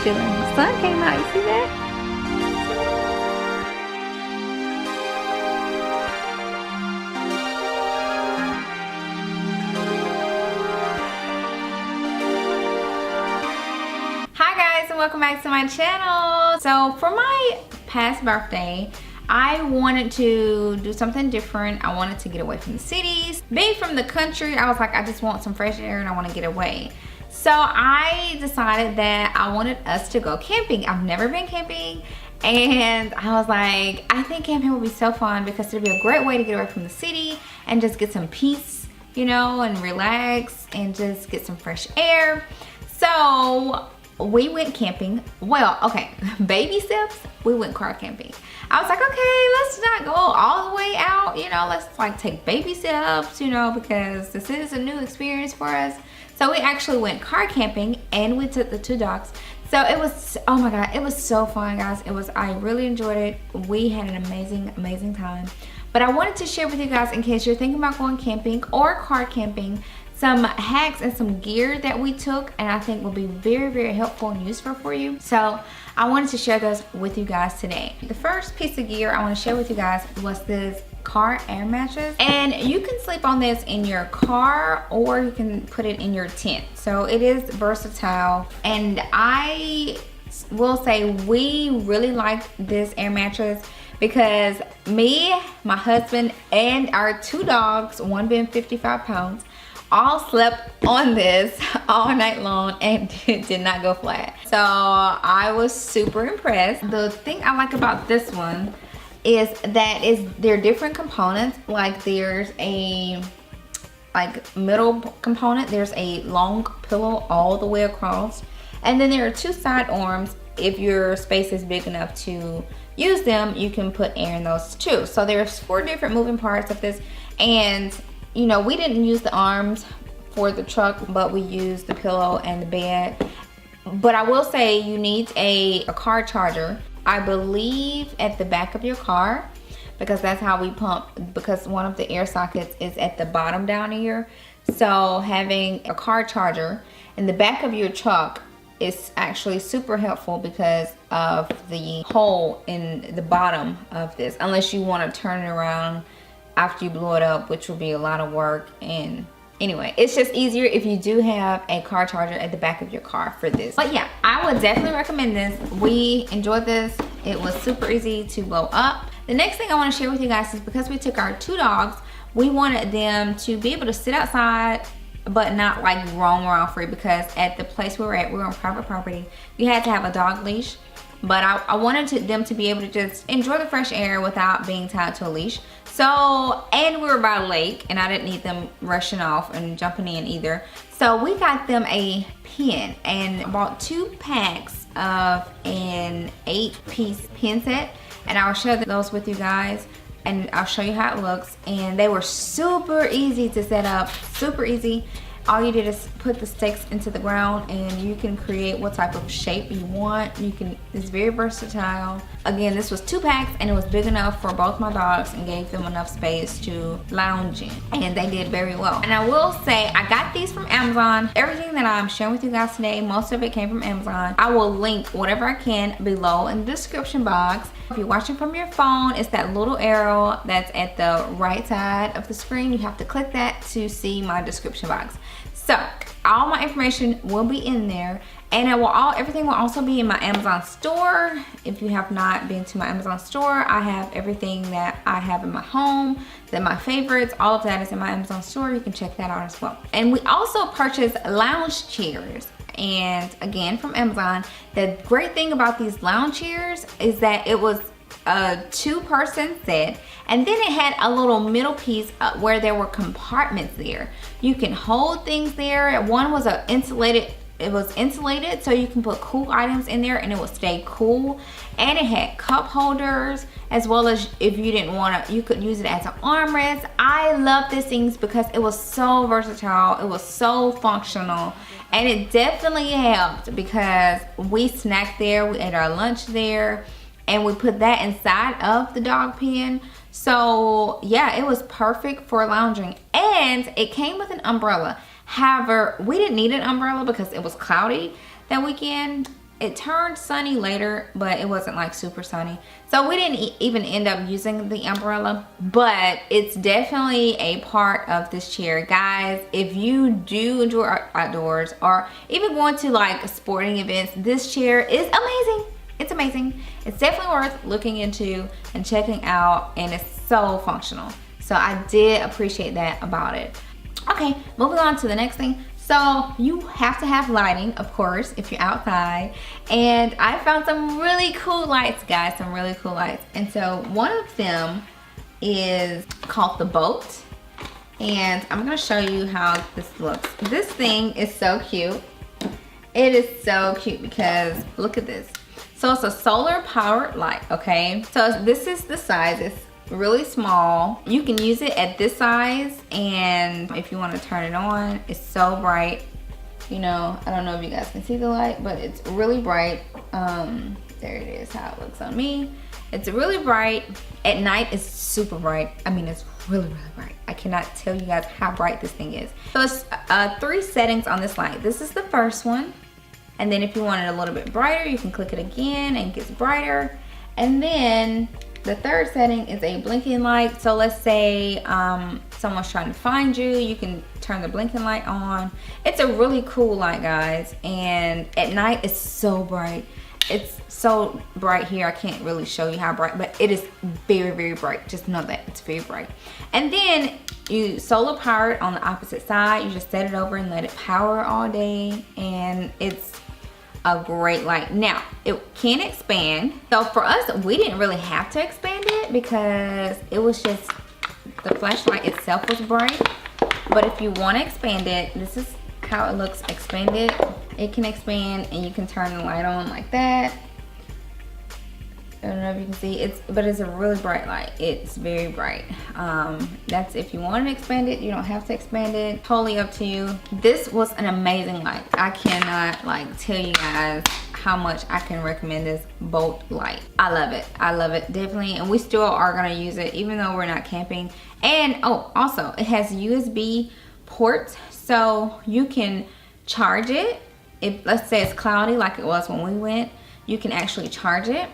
chilling. The sun came out, you see that? Hi guys, and welcome back to my channel. So for my past birthday, I wanted to do something different. I wanted to get away from the cities. Being from the country, I was like, I just want some fresh air and I want to get away. So I decided that I wanted us to go camping. I've never been camping, and I was like, I think camping would be so fun because it'd be a great way to get away from the city and just get some peace, you know, and relax and just get some fresh air. So we went camping. Well, okay, baby steps, we went car camping. I was like, okay, let's not go all the way out, you know, let's like take baby steps, you know, because this is a new experience for us. So we actually went car camping and we took the 2 dogs. So it was, oh my God, it was so fun, guys. I really enjoyed it. We had an amazing time. But I wanted to share with you guys, in case you're thinking about going camping or car camping, some hacks and some gear that we took and I think will be very helpful and useful for you. So I wanted to share those with you guys today. The first piece of gear I want to share with you guys was this car air mattress, and you can sleep on this in your car or you can put it in your tent. So it is versatile, and I will say we really liked this air mattress because me, my husband, and our 2 dogs, one being 55 pounds, all slept on this all night long and did not go flat. So I was super impressed. The thing I like about this one is that there are different components. Like there's a middle component, there's a long pillow all the way across, and then there are 2 side arms. If your space is big enough to use them, you can put air in those too. So there's 4 different moving parts of this, and you know, we didn't use the arms for the truck, but we used the pillow and the bed. But I will say you need a car charger, I believe, at the back of your car, because that's how we pump, because one of the air sockets is at the bottom down here. So having a car charger in the back of your truck is actually super helpful because of the hole in the bottom of this, unless you want to turn it around after you blow it up, which will be a lot of work. And anyway, it's just easier if you do have a car charger at the back of your car for this. But yeah, I would definitely recommend this. We enjoyed this. It was super easy to blow up. The next thing I want to share with you guys is, because we took our 2 dogs, we wanted them to be able to sit outside but not like roam around free, because at the place we were at, we were on private property, you had to have a dog leash. But I wanted them to be able to just enjoy the fresh air without being tied to a leash. So, and we were by a lake, and I didn't need them rushing off and jumping in either. So we got them a pen and bought 2 packs of an 8-piece pen set. And I'll share those with you guys, and I'll show you how it looks. And they were super easy to set up, super easy. All you did is put the stakes into the ground and you can create what type of shape you want. It's very versatile. Again, this was 2 packs and it was big enough for both my dogs and gave them enough space to lounge in. And they did very well. And I will say, I got these from Amazon. Everything that I'm sharing with you guys today, most of it came from Amazon. I will link whatever I can below in the description box. If you're watching from your phone, it's that little arrow that's at the right side of the screen. You have to click that to see my description box. So all my information will be in there, and everything will also be in my Amazon store. If you have not been to my Amazon store, I have everything that I have in my home, my favorites, all of that is in my Amazon store. You can check that out as well. And we also purchased lounge chairs, and again from Amazon. The great thing about these lounge chairs is that it was a 2-person set, and then it had a little middle piece where there were compartments there. You can hold things there. One was insulated, so you can put cool items in there and it would stay cool. And it had cup holders, as well as, if you didn't want to, you could use it as an armrest. I love these things because it was so versatile, it was so functional, and it definitely helped because we snacked there, we ate our lunch there, and we put that inside of the dog pen. So yeah, it was perfect for lounging, and it came with an umbrella. However, we didn't need an umbrella because it was cloudy that weekend, It turned sunny later, but it wasn't like super sunny. So we didn't even end up using the umbrella, but it's definitely a part of this chair. Guys, if you do enjoy outdoors or even going to like sporting events, this chair is amazing. It's amazing. It's definitely worth looking into and checking out, and it's so functional. So I did appreciate that about it. Okay, moving on to the next thing. So you have to have lighting, of course, if you're outside. And I found some really cool lights, guys, some really cool lights. And so one of them is called the boat. And I'm gonna show you how this looks. This thing is so cute. It is so cute because look at this. So it's a solar powered light, okay? So this is the size. It's really small. You can use it at this size, and if you want to turn it on, it's so bright. You know, I don't know if you guys can see the light, but it's really bright. There it is, how it looks on me. It's really bright. At night, it's super bright. I mean, it's really, really bright. I cannot tell you guys how bright this thing is. So it's 3 settings on this light. This is the first one. And then if you want it a little bit brighter, you can click it again and it gets brighter. And then the third setting is a blinking light. So let's say someone's trying to find you, you can turn the blinking light on. It's a really cool light, guys. And at night, it's so bright. It's so bright here. I can't really show you how bright, but it is very, very bright. Just know that it's very bright. And then you solar power it on the opposite side. You just set it over and let it power all day. And it's a great light. Now, it can expand. So for us, we didn't really have to expand it because it was just, the flashlight itself was bright. But if you want to expand it, this is how it looks expanded. It can expand and you can turn the light on like that. I don't know if you can see, but it's a really bright light. It's very bright. That's if you want to expand it. You don't have to expand it. Totally up to you. This was an amazing light. I cannot like tell you guys how much I can recommend this boat light. I love it. I love it definitely, and we still are gonna use it even though we're not camping. And oh, also it has USB ports, so you can charge it. If let's say it's cloudy like it was when we went, you can actually charge it.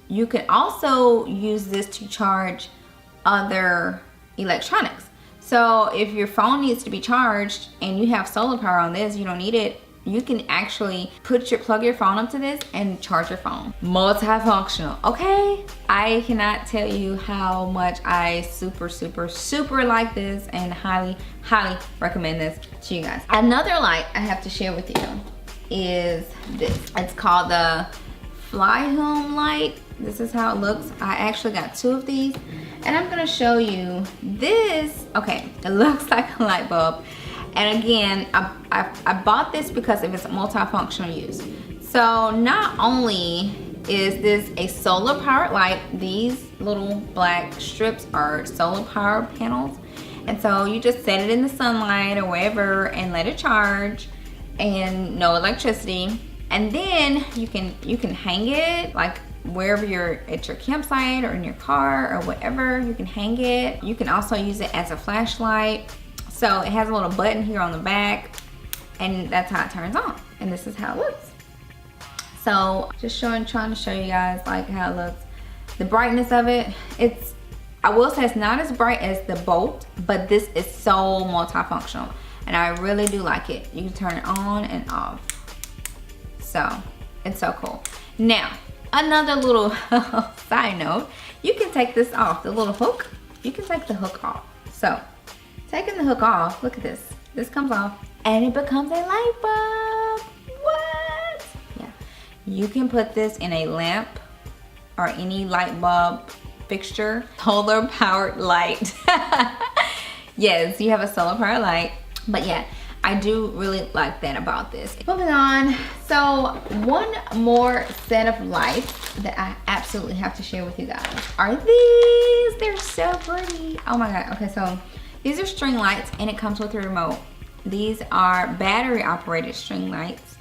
You can also use this to charge other electronics. So if your phone needs to be charged and you have solar power on this, you don't need it, you can actually plug your phone up to this and charge your phone. Multifunctional, okay? I cannot tell you how much I super like this and highly recommend this to you guys. Another light I have to share with you is this. It's called the Fly Home light. This is how it looks. I actually got 2 of these and I'm gonna show you this. Okay, it looks like a light bulb. And again, I bought this because of its multifunctional use. So not only is this a solar powered light, these little black strips are solar powered panels. And so you just set it in the sunlight or wherever and let it charge, and no electricity. And then you can hang it like wherever you're at your campsite or in your car or whatever, you can hang it. You can also use it as a flashlight. So it has a little button here on the back and that's how it turns on. And this is how it looks. So just trying to show you guys like how it looks. The brightness of it, I will say it's not as bright as the Bolt, but this is so multifunctional and I really do like it. You can turn it on and off. So it's so cool. Now, another little side note, you can take this off, the little hook, you can take the hook off. So taking the hook off, look at this. This comes off and it becomes a light bulb. What? Yeah. You can put this in a lamp or any light bulb fixture. Solar powered light. Yes, you have a solar powered light. But yeah, I do really like that about this. Moving on, so one more set of lights that I absolutely have to share with you guys are these. They're so pretty. Oh my God. Okay, so these are string lights and it comes with a remote. These are battery operated string lights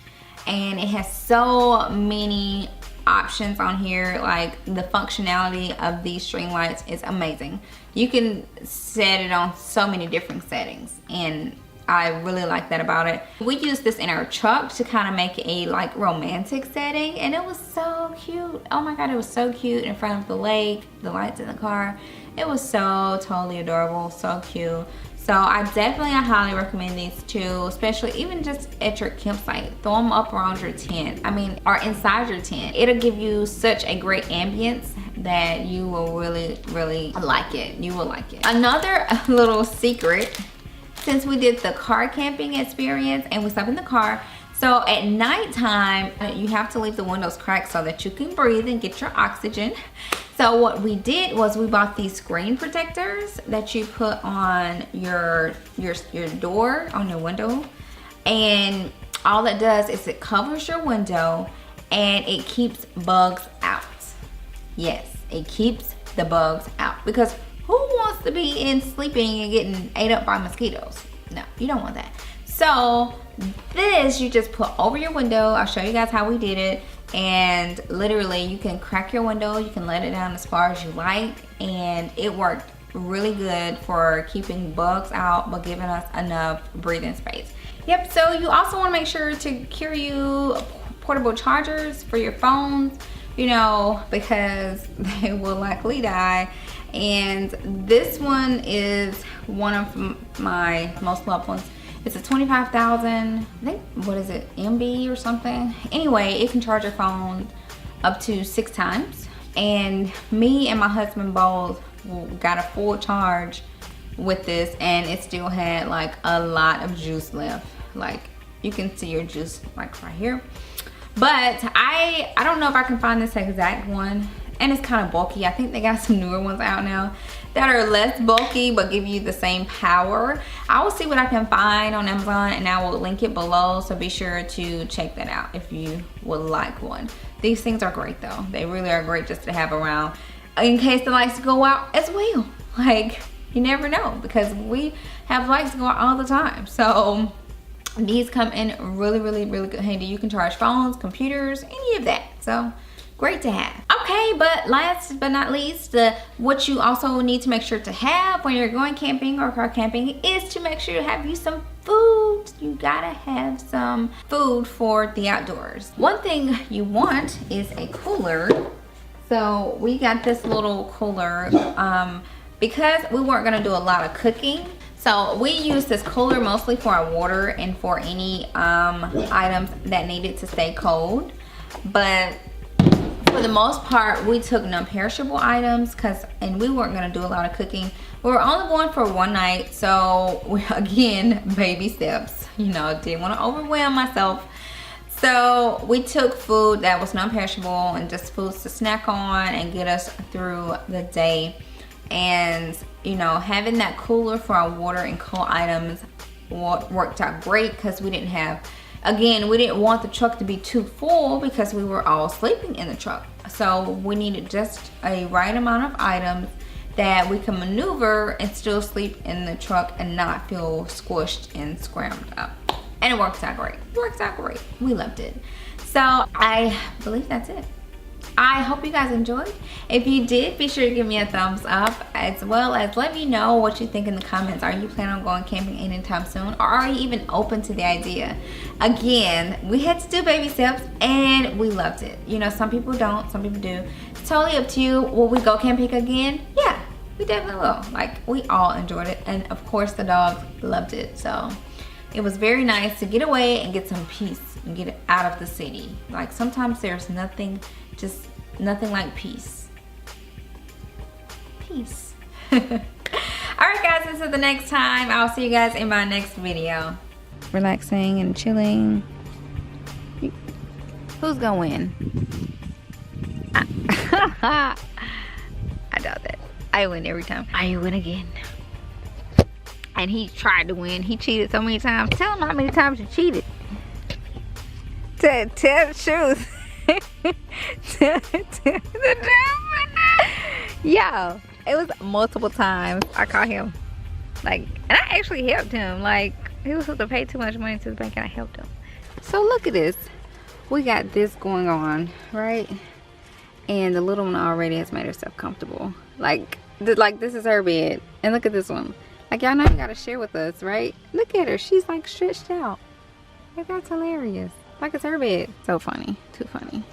and it has so many options on here. Like the functionality of these string lights is amazing. You can set it on so many different settings and I really like that about it. We used this in our truck to kind of make a like romantic setting, and it was so cute. Oh my god, it was so cute in front of the lake, the lights in the car. It was so totally adorable, so cute. So I highly recommend these two, especially even just at your campsite. Throw them up around your tent. I mean, or inside your tent. It'll give you such a great ambience that you will really, really like it. You will like it. Another little secret, since we did the car camping experience and we slept in the car, so at nighttime, you have to leave the windows cracked so that you can breathe and get your oxygen. So what we did was we bought these screen protectors that you put on your door, on your window. And all it does is it covers your window and it keeps bugs out. Yes, it keeps the bugs out, because who wants to be in sleeping and getting ate up by mosquitoes? No, you don't want that. So this you just put over your window. I'll show you guys how we did it. And literally you can crack your window, you can let it down as far as you like, and it worked really good for keeping bugs out but giving us enough breathing space. Yep, so you also want to make sure to carry you portable chargers for your phones, you know, because they will likely die. And this one is one of my most loved ones. It's a 25,000, I think, what is it, MB or something? Anyway, it can charge your phone up to 6 times. And me and my husband both got a full charge with this, and it still had like a lot of juice left. Like, you can see your juice like right here. But I don't know if I can find this exact one. And it's kind of bulky. I think they got some newer ones out now that are less bulky but give you the same power. I will see what I can find on Amazon, and I will link it below, so be sure to check that out if you would like one. These things are great though. They really are great just to have around in case the lights go out as well. Like, you never know, because we have lights go out all the time. So these come in really, really, really good handy. You can charge phones, computers, any of that. So great to have. Okay, but last but not least, what you also need to make sure to have when you're going camping or car camping is to make sure to have you some food. You gotta have some food for the outdoors. One thing you want is a cooler. So we got this little cooler because we weren't gonna do a lot of cooking. So we use this cooler mostly for our water and for any items that needed to stay cold. But for the most part, we took non-perishable items and we weren't gonna do a lot of cooking. We were only going for one night, so again, baby steps. You know, didn't want to overwhelm myself. So we took food that was non-perishable and just foods to snack on and get us through the day. And you know, having that cooler for our water and cold items worked out great, because we didn't have, again, we didn't want the truck to be too full because we were all sleeping in the truck. So we needed just a right amount of items that we can maneuver and still sleep in the truck and not feel squished and scrambled up. And it works out great. It works out great. We loved it. So I believe that's it. I hope you guys enjoyed. If you did, be sure to give me a thumbs up, as well as let me know what you think in the comments. Are you planning on going camping anytime soon, or are you even open to the idea? Again, we had to do baby steps and we loved it. You know, some people don't, some people do. It's totally up to you. Will we go camping again? Yeah, we definitely will. Like, we all enjoyed it, and of course the dogs loved it. So it was very nice to get away and get some peace and get out of the city. Like, sometimes there's nothing, just nothing like peace. Peace. Alright guys, until the next time, I'll see you guys in my next video. Relaxing and chilling. Who's gonna win? I doubt that. I win every time. I win again. And he tried to win. He cheated so many times. Tell him how many times you cheated. Tell the truth. Tell the truth. Yo, it was multiple times I caught him. Like, and I actually helped him. Like, he was supposed to pay too much money to the bank and I helped him. So look at this. We got this going on, right? And the little one already has made herself comfortable. Like this is her bed. And look at this one. Like, y'all know you gotta share with us, right? Look at her, she's like stretched out. Like, that's hilarious. Like it's her bed. So funny, too funny.